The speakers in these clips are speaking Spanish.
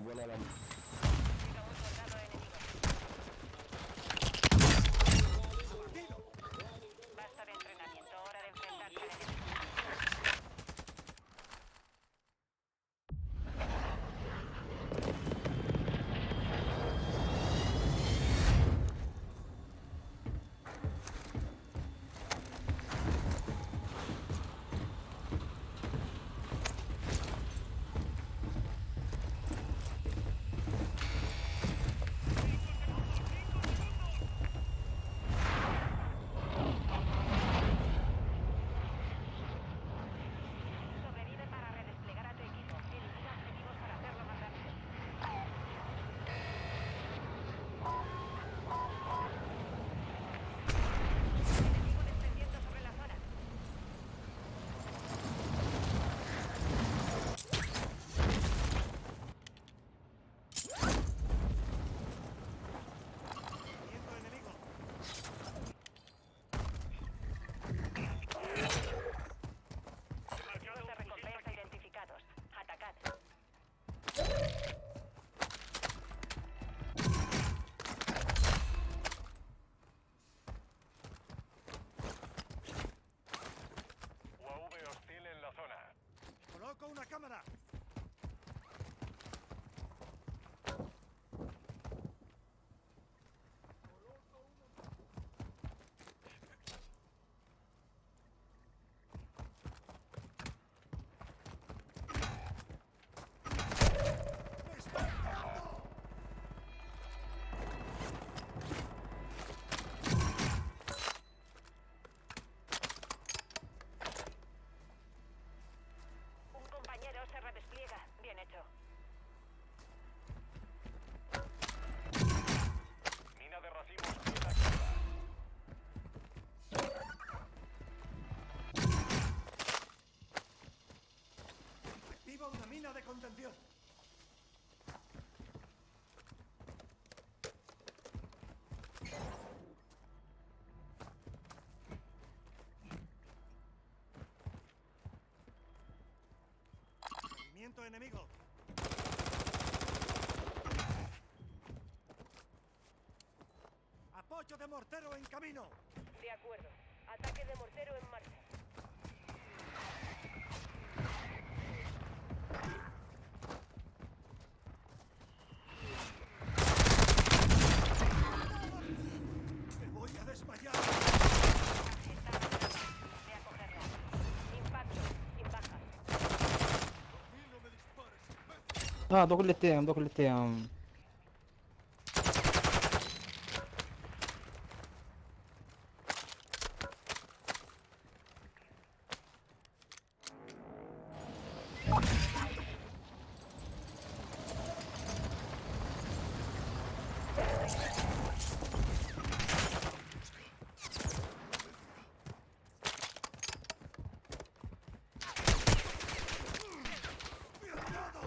vuela la... Llega un soldado enemigo. Basta de entrenamiento, hora de enfrentarse al enemigo. Sobrevive para redesplegar a tu equipo. Elimina objetivos para hacerlo más rápido. Enemigo descendiendo sobre la zona. Viento enemigo. Objetivos de recompensa identificados. Atacad. UAV hostil en la zona. Coloco una cámara. ¡Me estoy quemando! Un compañero se redespliega. Bien hecho. Mina de racimos bien activa. Activa una mina de contención. Movimiento enemigo. Apoyo de mortero en camino. De acuerdo. Ataque de mortero en marcha. Me voy a desmayar. Está avanzando. Ve a cogerla. Impacto. Sin bajas. اه ده كل التيم ده كل التيم. ¡Me han dado!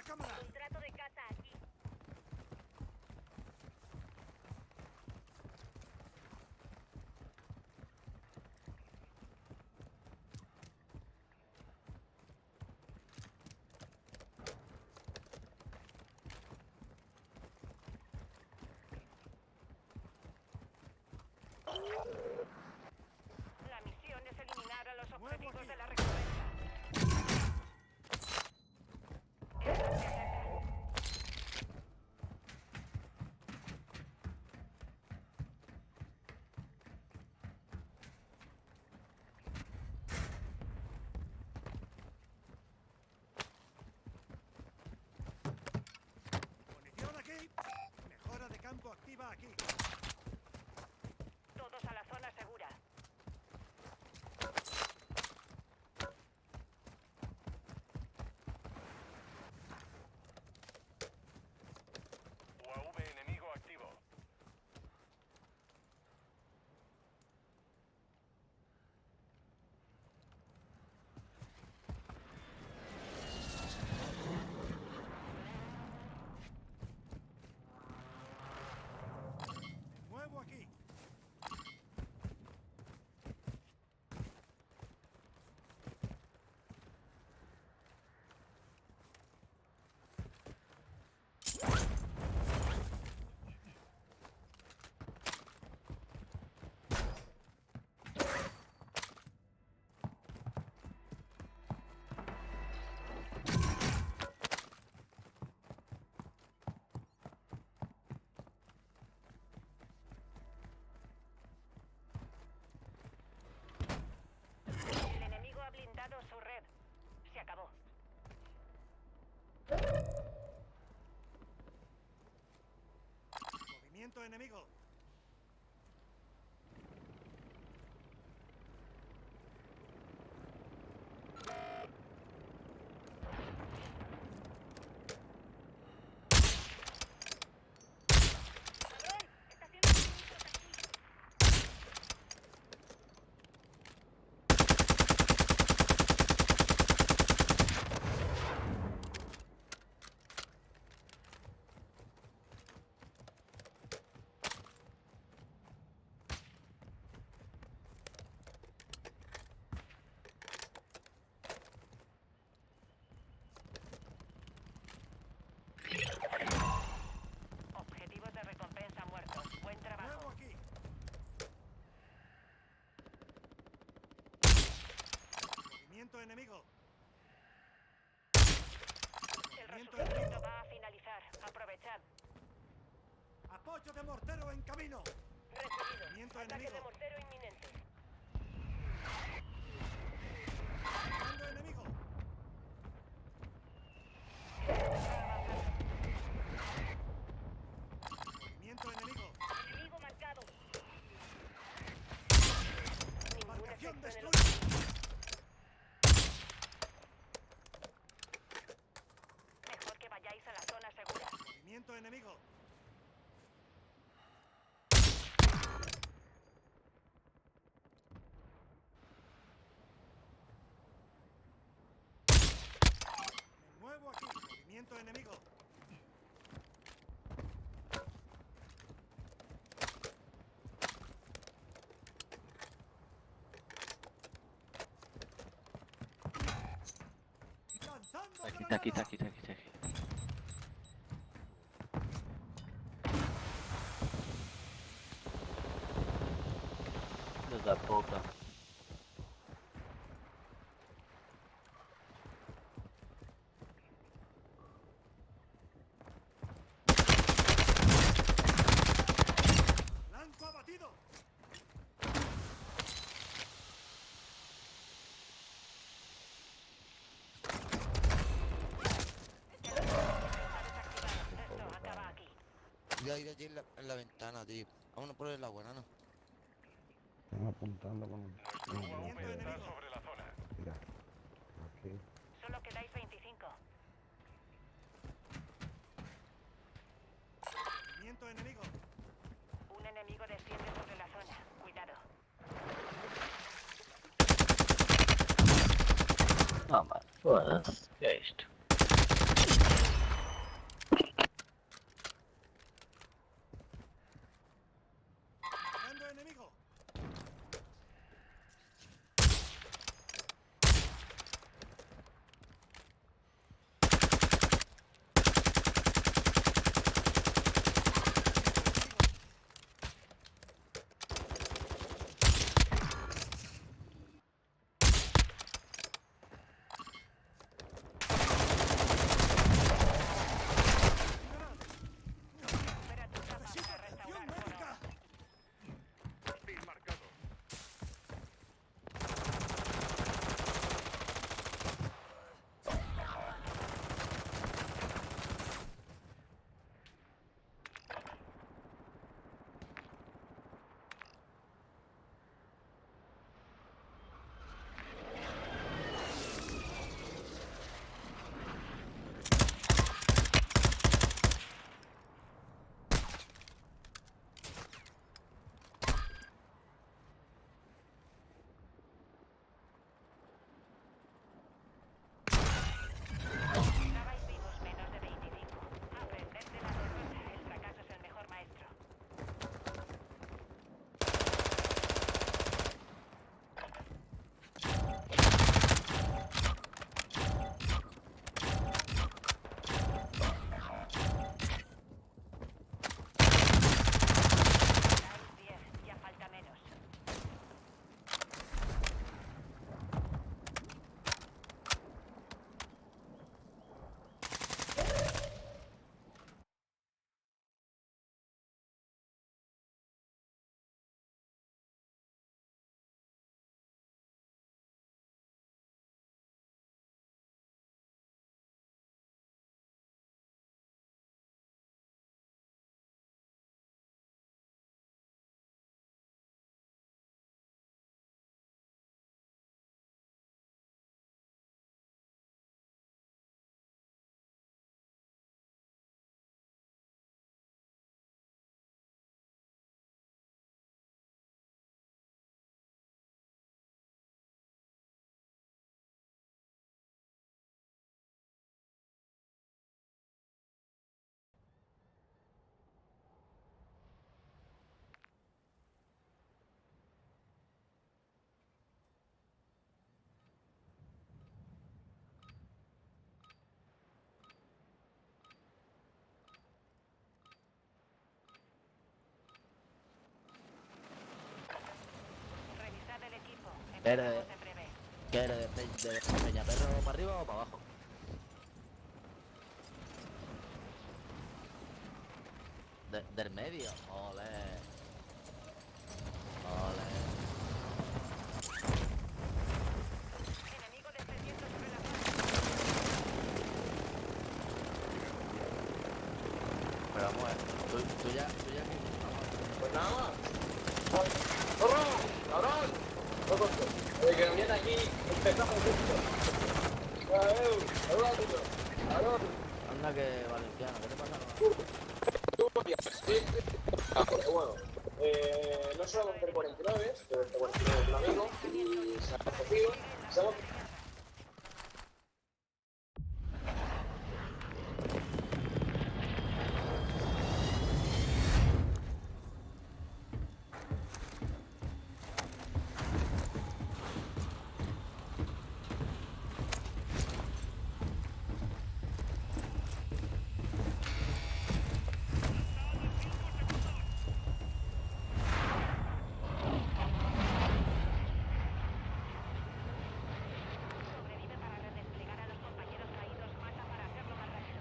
cámara! Contrato de caza aquí. La misión es eliminar a los objetivos aquí. de la recompensa. Esta se acerca. ¡Munición aquí! Mejora de campo activa aquí. Todos a la zona segura. UAV enemigo activo. Me muevo aquí. El enemigo ha blindado su red. Se acabó. Movimiento enemigo. ¡Manuel! ¡Estación de suministros aquí! Objetivos de recompensa muertos. Buen Muevo trabajo. aquí. Movimiento enemigo. El Movimiento resurgimiento enemigo. va a finalizar. Aprovechad. Apoyo de mortero en camino. Recibido. Movimiento Ataque enemigo. de mortero inminente. Mando enemigo. Movimiento enemigo. Enemigo marcado. Ningún Marcación efecto en el destruida. Mejor que vayáis a la zona segura. Movimiento enemigo. Me muevo aquí. Movimiento enemigo. Lanzando Aquí, granada. aquí, aquí, aquí, aquí. Da puta. Lanzo abatido. Esto acaba aquí. Voy a ir allí en la ventana, tío. Vámonos por la buena, ¿no? Están apuntando con Nuestro con UAV el está enemigo. sobre la zona. Mira, aquí. Solo quedáis 25. Movimiento enemigo. Un enemigo desciende sobre la zona. Cuidado. Ah, man. ¿Qué es esto? ¿Eres, Se prevé. ¿Qué eres de Peñaperro para arriba o para abajo? Del medio. Ole. Ole. Enemigo descendiendo sobre la zona. Pero vamos a ver. Tú ya. Vamos a ver. Pues nada más. ¡Corro! ¡Cabrón! No corto. Oye, que viene aquí. Empezamos justo. ¡Cabrón! Anda que valenciano, ¿qué te pasa? Bueno, no solemos hacer 49, pero este 49 es un amigo y se ha cogido. Sobrevive para redesplegar a los compañeros caídos. Mata para hacerlo más rápido.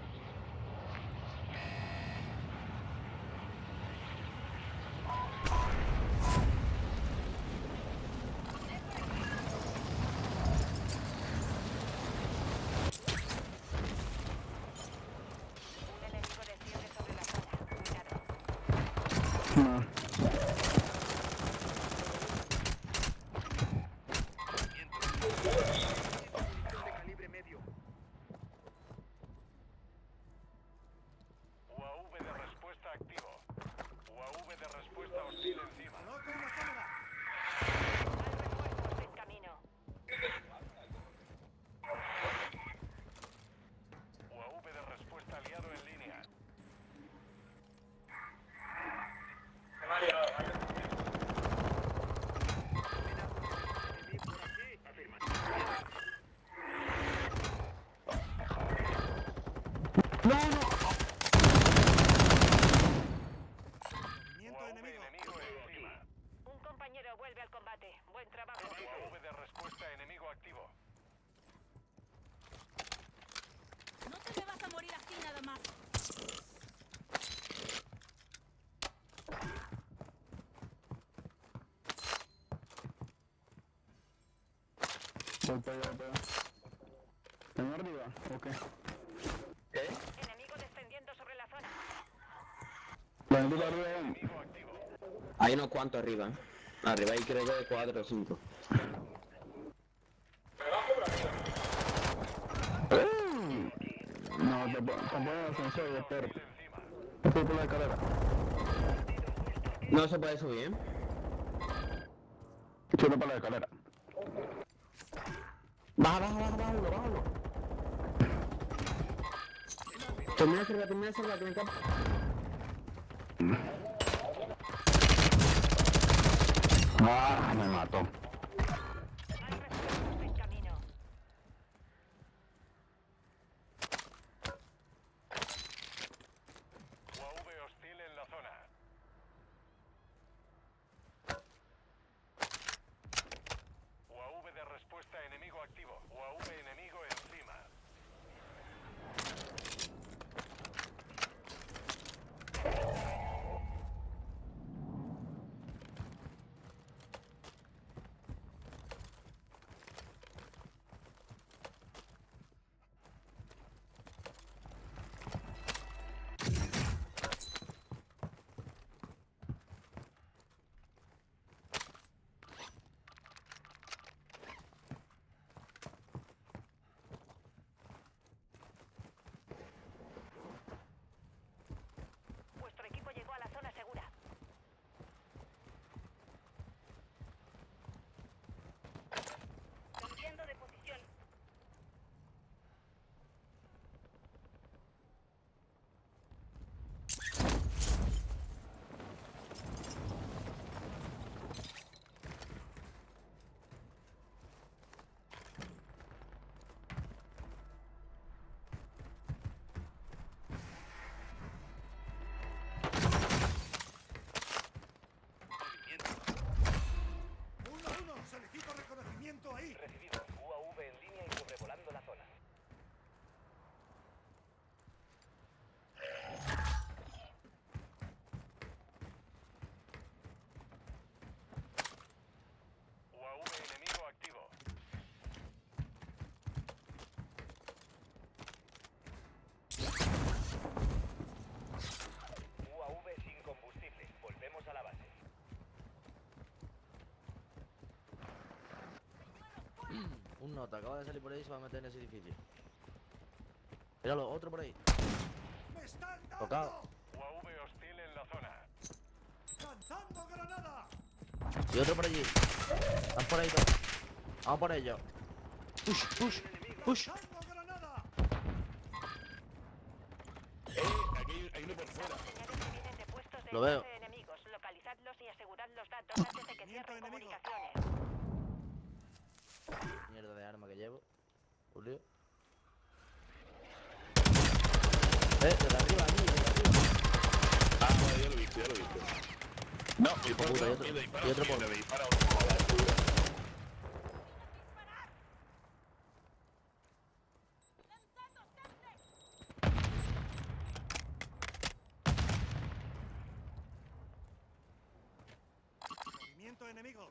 Un enemigo desciende sobre la zona. Cuidado. No. UAV de respuesta activo. UAV de respuesta hostil encima. ¡Coloco una cámara! Hay refuerzos en camino. UAV de respuesta aliado en línea. Movimiento UAV enemigo. enemigo encima. Un compañero vuelve al combate. Buen trabajo. UAV de respuesta enemigo activo. No te me vas a morir así nada más. Voy para allá, voy para allá. ¿Están arriba? Ok. Enemigo descendiendo sobre la zona. La gente está arriba. Enemigo activo. Hay unos cuantos arriba. Arriba hay creo que 4 o 5. No, te ponen el ascensor y espero. Hostil encima. Estoy por la escalera. No se puede subir. Estoy por la escalera. Bájalo. Termina de cerrar, tiene que... Ah, me mató. Hay refuerzos en camino. UAV hostil en la zona. UAV de respuesta enemigo activo. UAV enemigo encima. Un nota, acaba de salir por ahí y se va a meter en ese edificio. Míralo, otro por ahí. ¡Me están dando! Tocado. UAV hostil en la zona. ¡Lanzando granada! Y otro por allí. Están por ahí todos. Vamos por ellos. Push, push, push. ¡Lanzando granada! Aquí hay uno por fuera. Señales que vienen de puestos de Lo veo. enlace de enemigos. Localizadlos y asegurad los datos antes de que Movimiento cierren enemigo. comunicaciones. Mierda de arma que llevo. Julio. Desde arriba, allí, desde arriba. Ah, vale, ya lo he visto, ya lo he visto. No, y por Puta, y otro- y otro por- me dispara otro. Movimiento enemigo.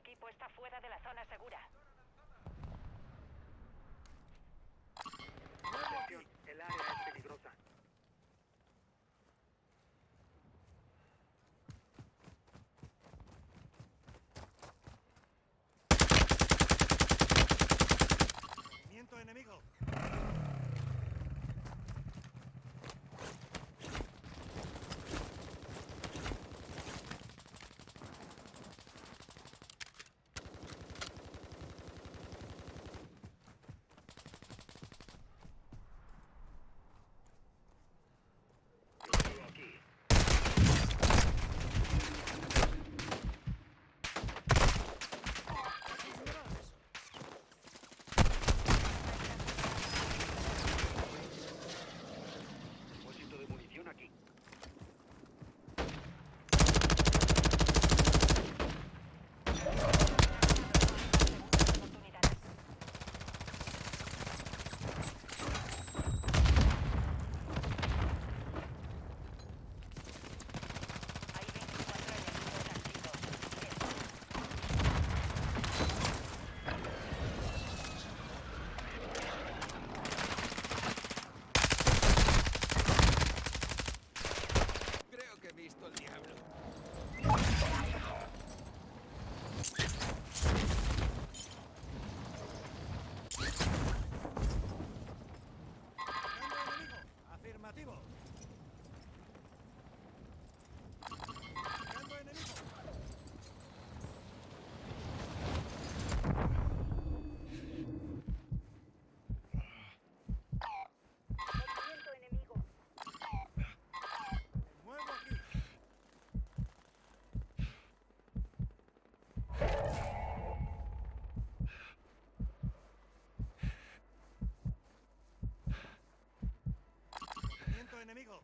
equipo está fuera de la zona segura. El área es peligrosa. Movimiento enemigo. Depósito de munición aquí. Oportunidades. Hay 24 enemigos activos. Bien. Creo que he visto el diablo. ¡Buscando enemigo! Afirmativo. ¡Buscando enemigo! Movimiento enemigo. Muevo aquí. Movimiento enemigo.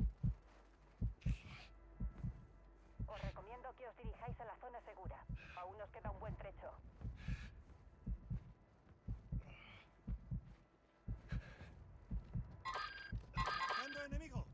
Os recomiendo que os dirijáis a la zona segura. Aún nos queda un buen trecho. Buscando enemigo.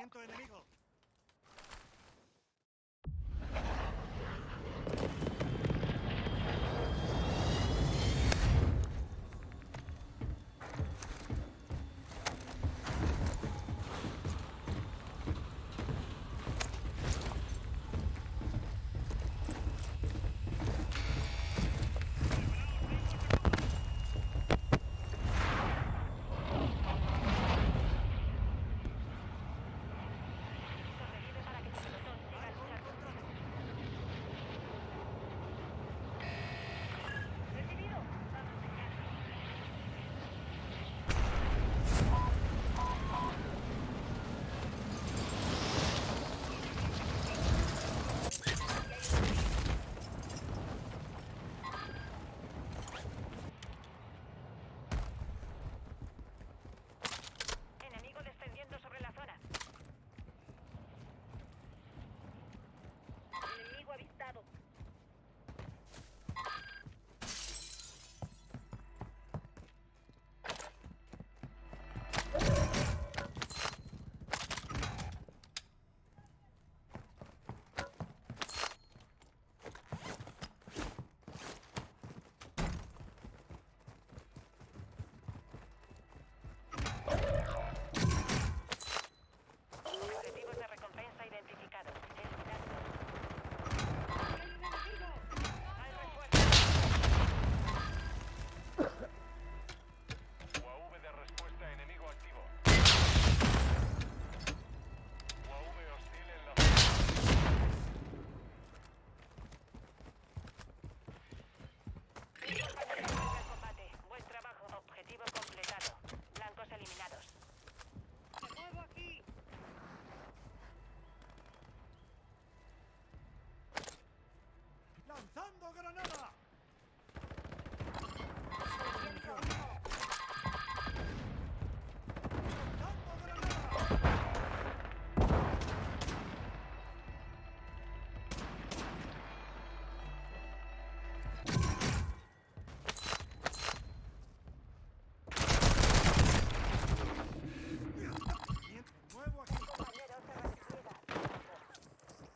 Movimiento enemigo. Sobrevive para que tu pelotón siga luchando. Recibido. Vamos allá. Enemigo descendiendo sobre la zona. Enemigo avistado. Objetivos de recompensa identificados. Eliminando. Hay refuerzos. UAV de respuesta enemigo activo. UAV hostil en la Compañeros del combate. Buen trabajo. Objetivo completado. Blancos eliminados. ¡Me muevo aquí! ¡Lanzando granada! ¡Lanzando granada! Me muevo aquí. Compañero se repliega.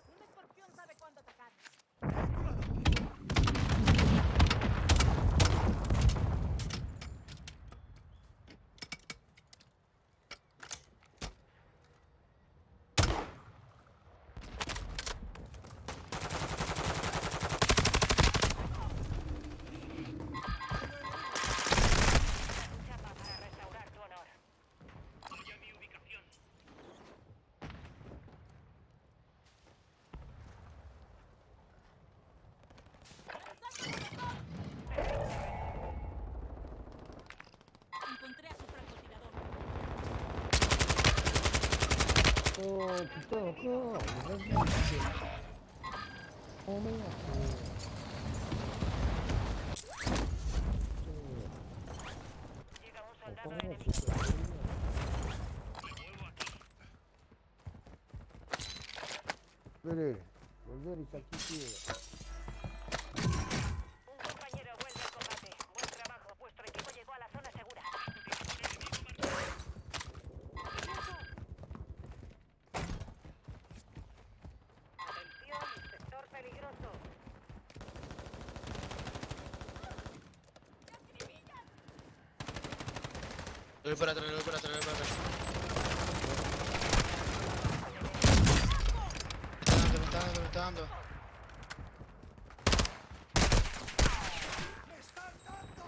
Un escorpión sabe cuándo atacar. Chapa para restaurar tu honor. Encontré a su francotirador. Oh, puto, Llega un soldado enemigo. Espere, volver y aquí tío. Un compañero vuelve al combate. Buen trabajo. Vuestro equipo llegó a la zona segura. Atención, sector peligroso. Le voy para atrás, le voy para atrás, le voy para atrás. Me está dando, me está dando. ¡Me están dando!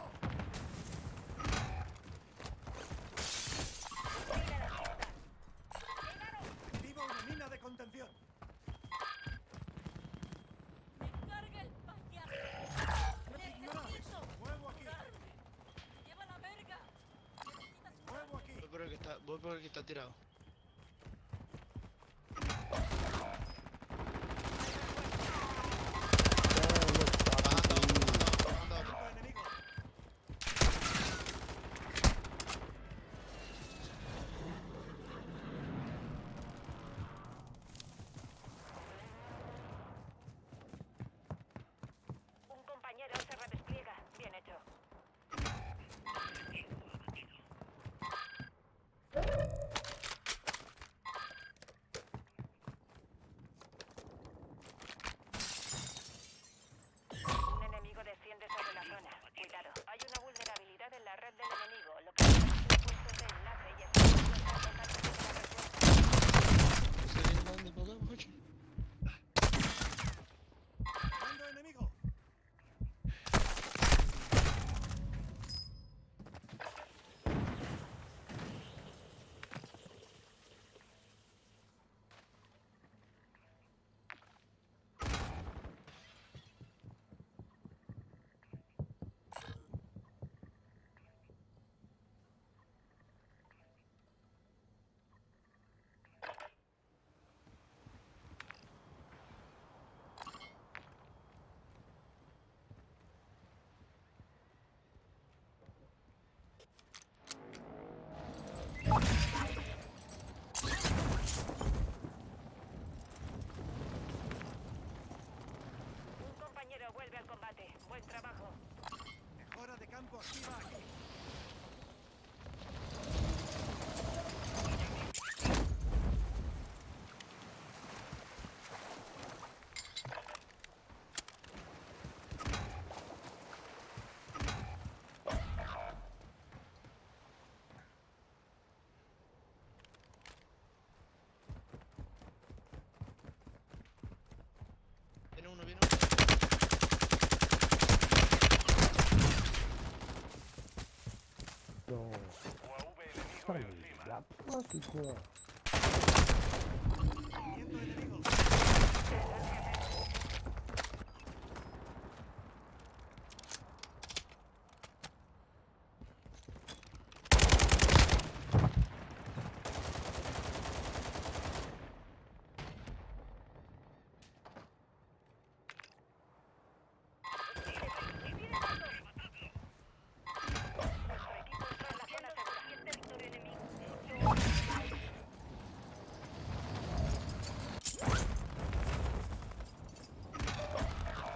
Activa una mina de contención. ¡Me carga el payaso! ¡Necesito! Muevo aquí. ¡Me lleva la verga! ¡Necesitas un Muevo aquí. Voy por el que está tirado. Bajando otro. Campo enemigo. Un compañero se redespliega. Bien hecho. campo activa aquí. Viene uno. No. UAV enemigo Ay, encima. la clásica. Viendo enemigo. Nuestro equipo está en la zona segura. Territorio enemigo.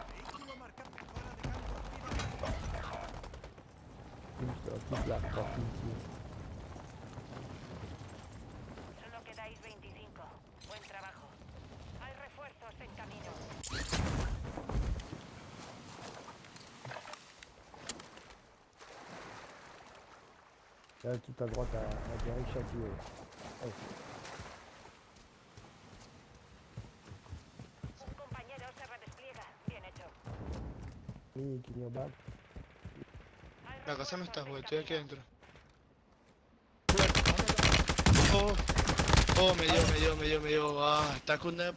Vehículo marcado. Mejora de campo activa. Listo, aquí la provincia. Solo quedáis 25. Buen trabajo. Hay refuerzos en camino. Là, tout à droite, à direct châtillon. Un compañero se redespliega. Bien hecho. Oui, qui vient back. Hay La casa no refuerzos está, en güey, estoy aquí camino. adentro. Oh, me dio. Ah, está con una...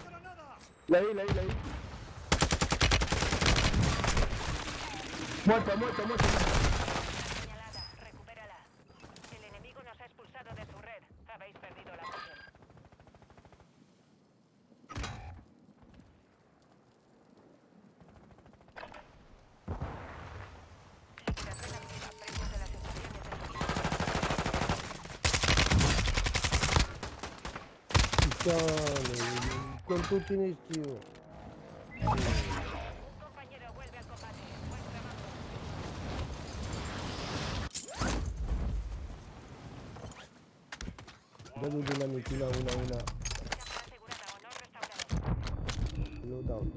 ¡Granada! Leí. Muerto. Señalada. Recupérala. El enemigo nos ha expulsado de su red. Habéis perdido la posición. Liquidación activa. Precios de las estaciones de suministro. Putain, ¿cuánto tienes, tío? Un compañero vuelve al combate. Buen trabajo. Dale dinamite, una. Cámara asegurada. Honor restaurado. Low down.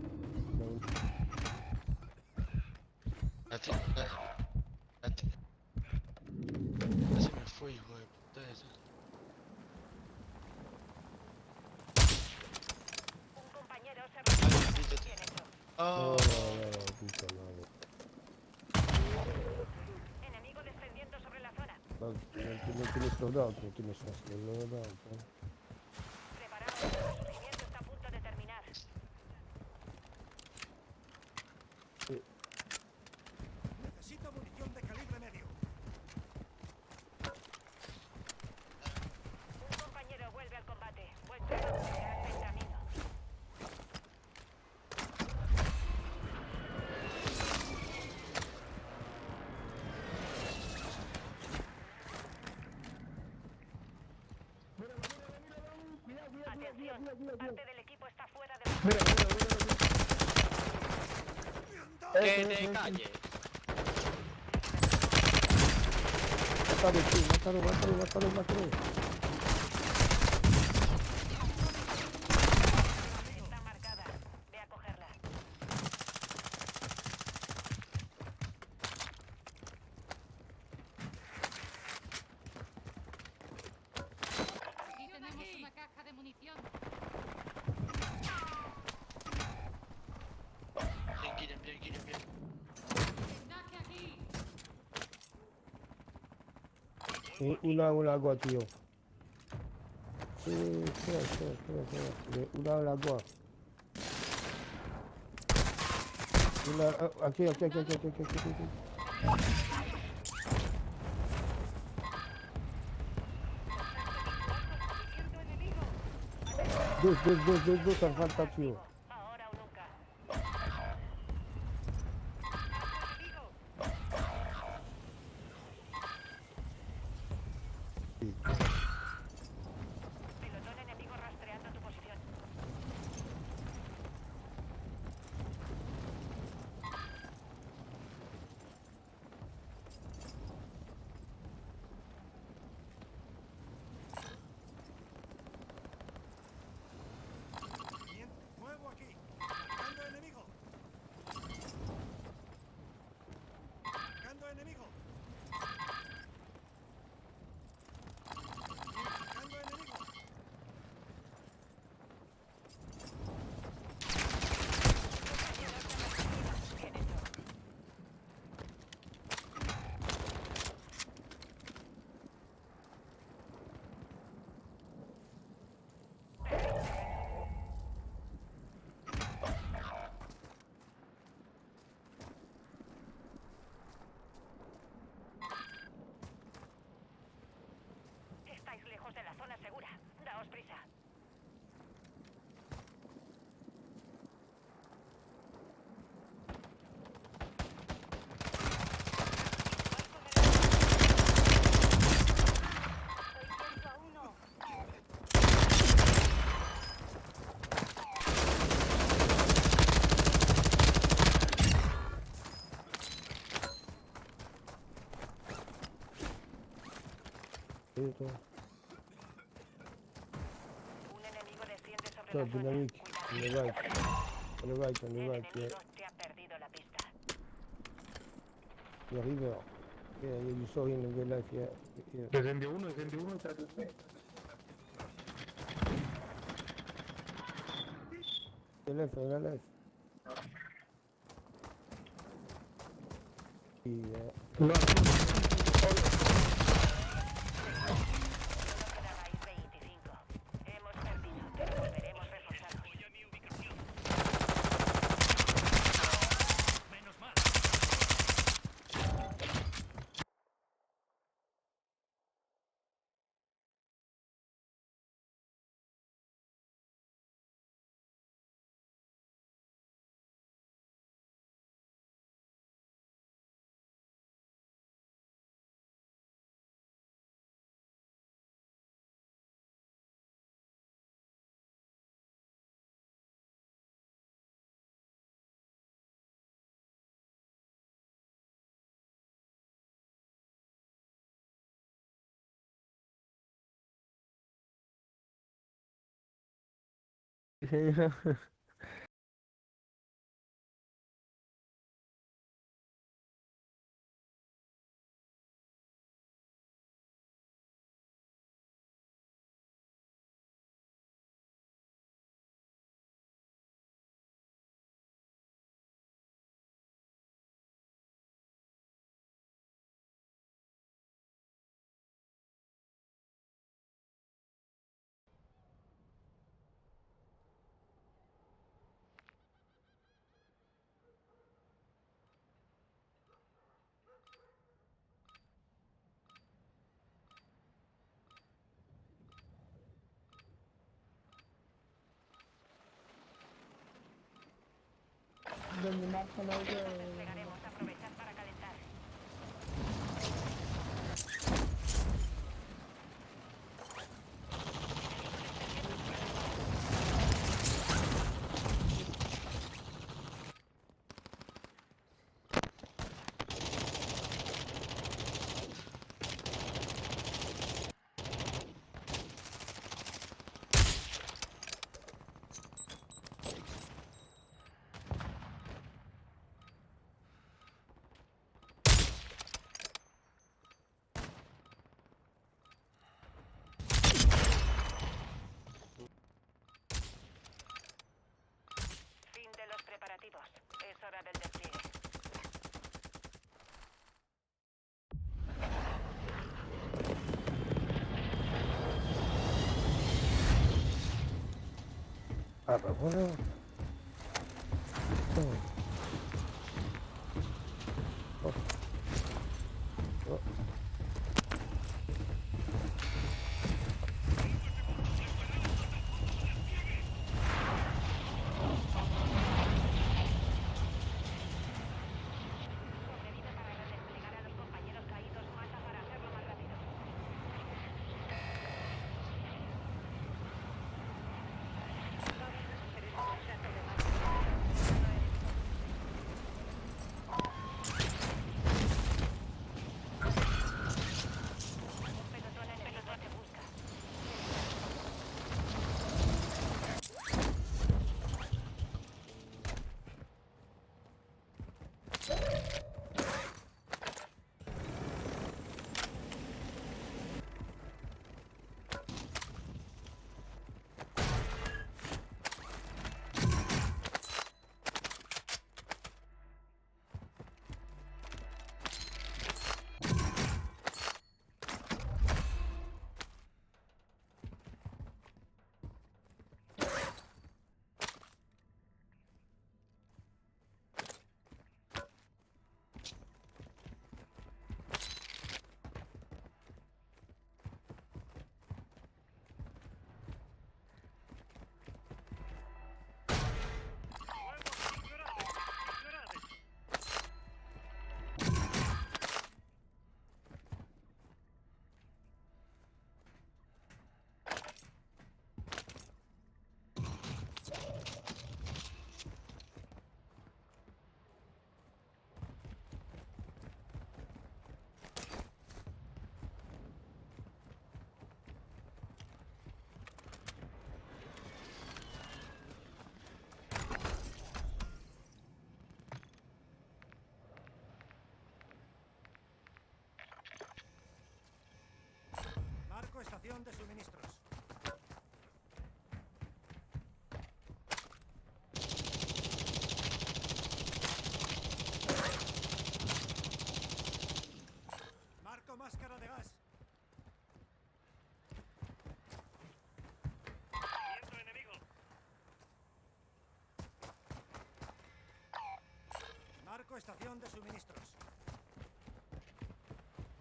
Ya se me fue, hijo de puta ese. Un compañero se redespliega. Bien hecho. Oh, No, puta madre. Enemigo descendiendo sobre la zona. No tienes loadout, no tienes fácil loadout, ¿eh? Preparaos. El resurgimiento está a punto de terminar. Necesito munición de calibre medio. Un compañero vuelve al combate. Buen trabajo. Quedaste en camino. Atención. Parte del equipo está fuera de la Que te calle. Mátalo, tío, mátalo. Está marcada. Ve a cogerla. Aquí tenemos una caja de munición. bien. Blindaje aquí. Una agua, tío. Sí, espera. Una agua. Aquí. Dos, al falta, tío. Ahora o nunca. Pelotón enemigo rastreando tu posición. shot, dynamic. On the right. On the right, on the El right, yeah. enemigo te ha perdido la pista. The river. Yeah, yeah, you saw him in real life, yeah. Yeah. Descendió uno, chato. The left, on the left. Yeah. No, Solo quedabais 25. Hemos perdido, pero volveremos reforzados. Desplegaremos, aprovechad para calentar. Fin de los preparativos. Es hora del despliegue. Ah, bah voilà. Putain. Oh. Oh. Sobrevive para redesplegar a los compañeros caídos. Mata para hacerlo más rápido. estación de suministros. Marco máscara de gas. Viento enemigo. Marco estación de suministros.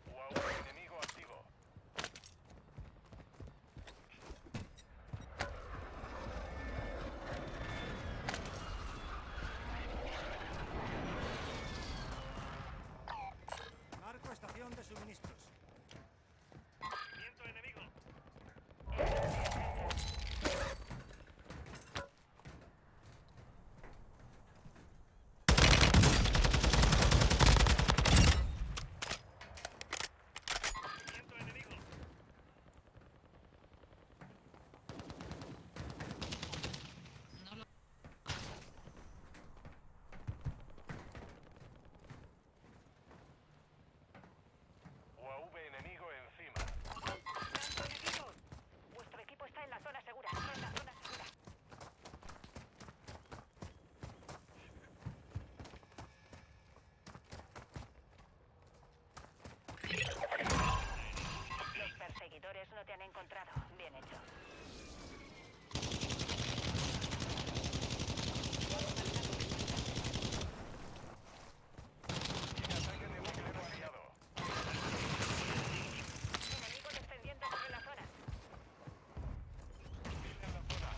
UAV enemigo activo. Marco estación de suministros. Viento enemigo. Viento enemigo. UAV enemigo encima. ¡Blanco enemigo! Vuestro equipo está en la zona segura. En la zona segura. Los perseguidores no te han encontrado. Bien hecho. Ataque de bombero aliado. Enemigo descendiendo sobre la zona. En la zona.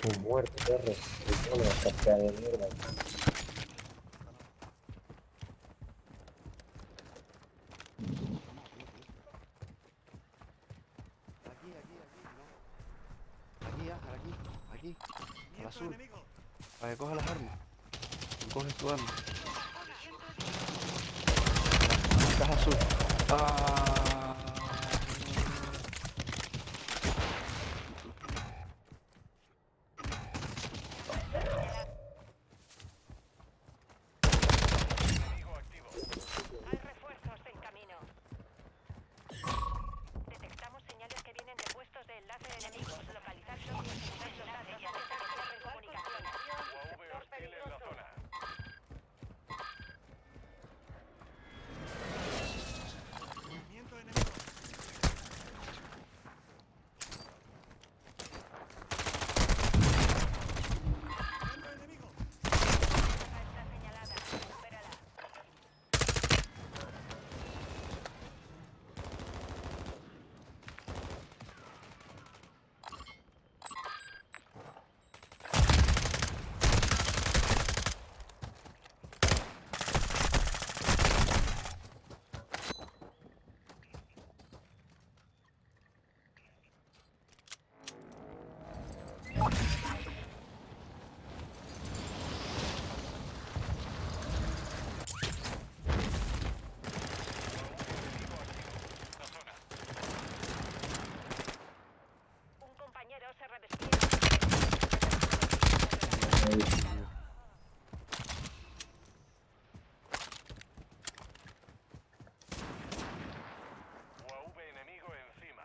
Un muerto, perro. Una cascada de mierda. Aquí, Ángel, aquí. Al Viento azul. enemigo. Para que coja las armas. Coge tu arma. Caja azul. Ah. Enemigo activo. Hay refuerzos en camino. Detectamos señales que vienen de puestos de enlace enemigos. Localizarlos y asegurar los datos antes de que cierren comunicaciones. UAV hostil en la zona. Viento enemigo. Viento enemigo. Zona está señalada. Recupérala. Un compañero se revestía. UAV enemigo encima.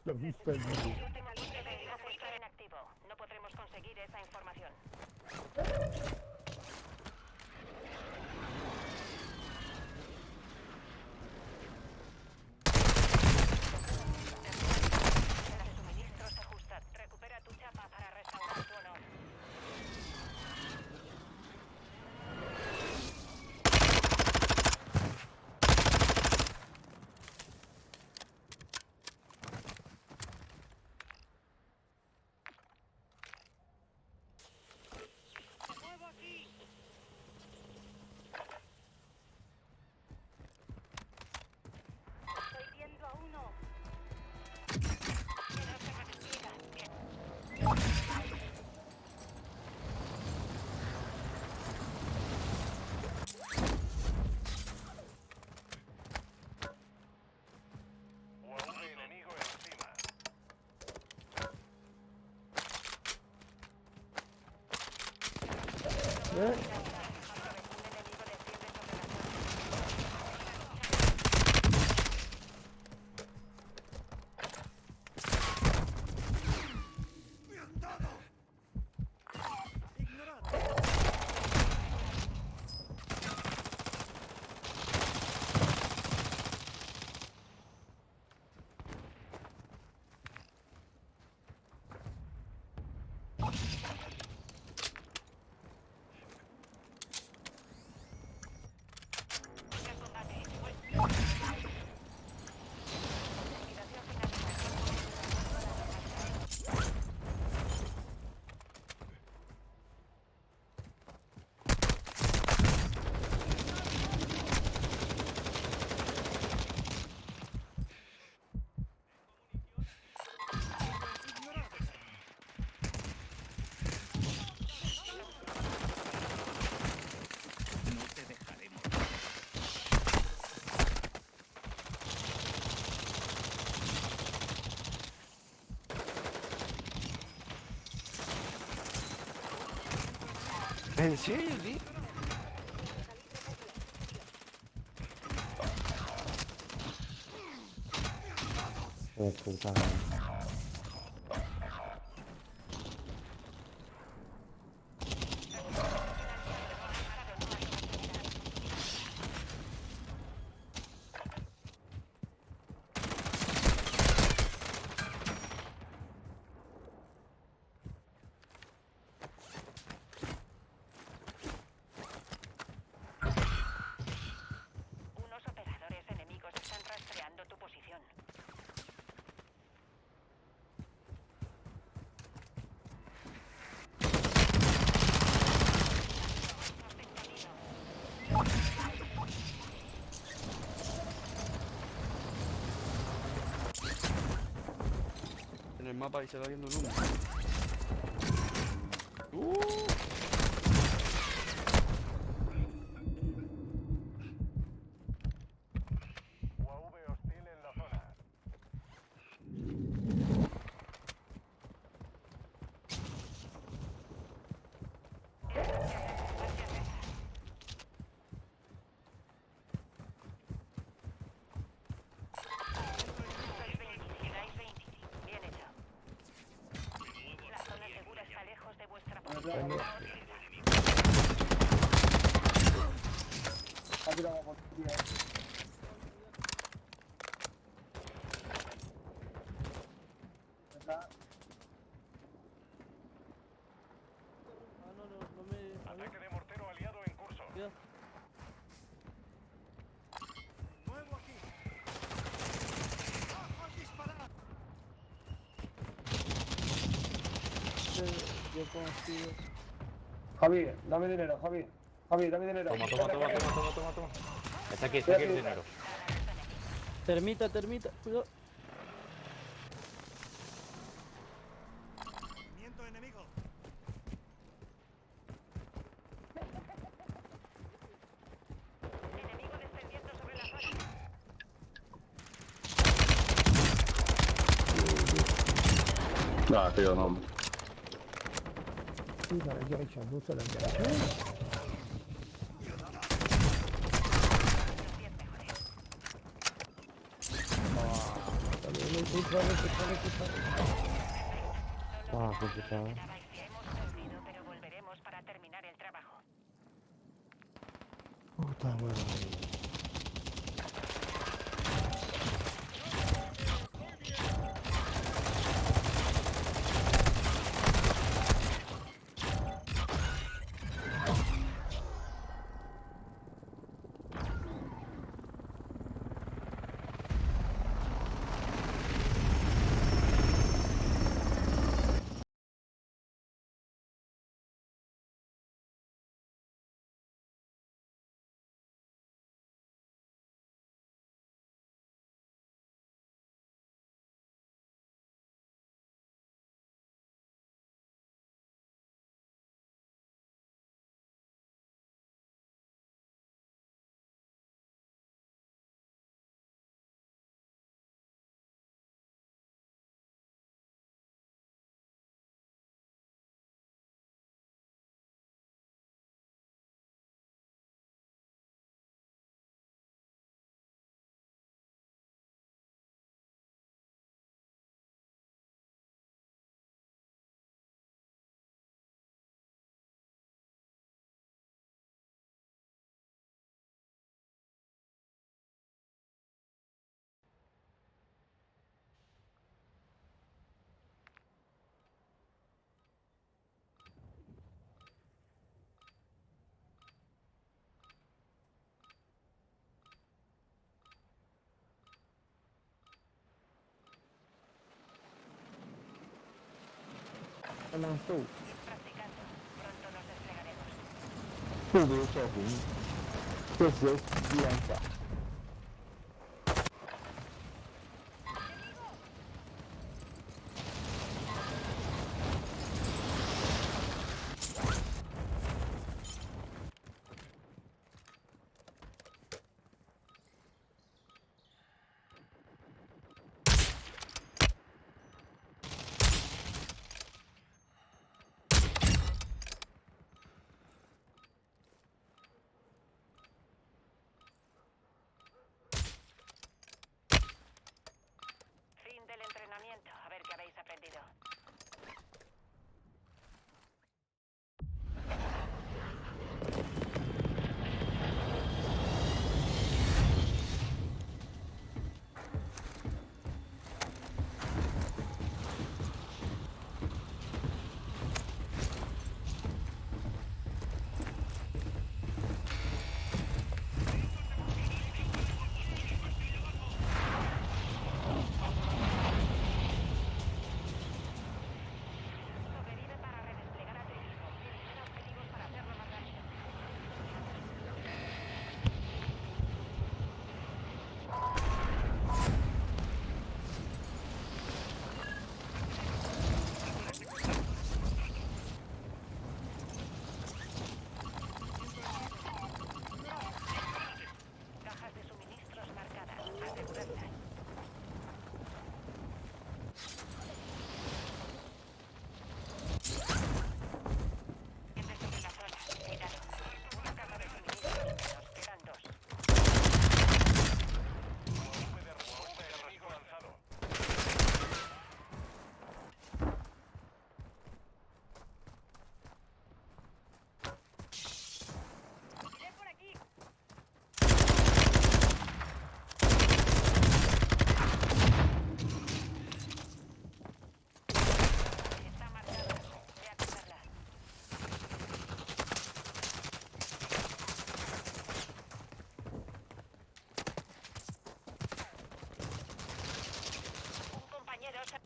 Perdiste el vídeo. El último buque de enlace está en activo. No podremos conseguir esa información. La de suministros se ajusta. Recupera tu chapa para restaurar tu honor. Estoy viendo a uno. Que no se replica. Bien. UAV enemigo encima. ¿Eh? Un enemigo desciende sobre la zona. ¡Me han dado! ¡Ignorad! Busca combate. Liquidación ¡Ignorad! ¿En serio, tío? Puta. Unos operadores enemigos están rastreando tu posición. En el mapa ahí se va viendo el humo. UAV hostil en la zona. Sois 20, llegáis 20. Bien hecho. La zona segura está lejos de vuestra posición. Ataque de mortero aliado en curso. ¡Nuevo aquí! ¡Abajo al disparar! Javi, dame dinero, Javi. Javi, dame dinero. Toma. Está aquí el dinero. Termita, cuidado. ¡Miento enemigo! Enemigo descendiendo sobre la zona. Ah, tío, no. Sí, la direction, justo la direction. Los 10 mejores. Ah, qué putada. Hemos perdido, pero volveremos para terminar el trabajo. Puta madre. lançou. Practicando. Pronto nos desplegaremos. Tudo isso é ruim. Desejo de lançar. Fin del entrenamiento. A ver qué habéis aprendido. Sobrevive para redesplegar atletismo. Elimina objetivos para hacerlo más rápido. Cajas de suministros marcadas. Asegurarlas. Gente sobre la zona. Cuidado. Una caja de suministros menos. Quedan dos. UAV de respuesta enemigo lanzado. ¡Iré por aquí! Está marcada. Ve a cogerla. Un compañero se...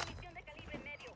Munición de calibre medio.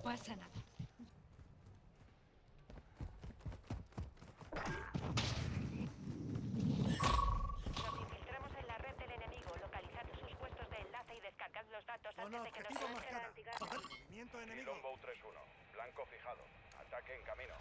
pasa nada. Nos infiltramos en la red del enemigo. Localizad sus puestos de enlace y descargad los datos Zona antes de que nos objetivo muestren marcada. antigas. Movimiento enemigo. Longbow 3-1. Blanco fijado. Ataque en camino.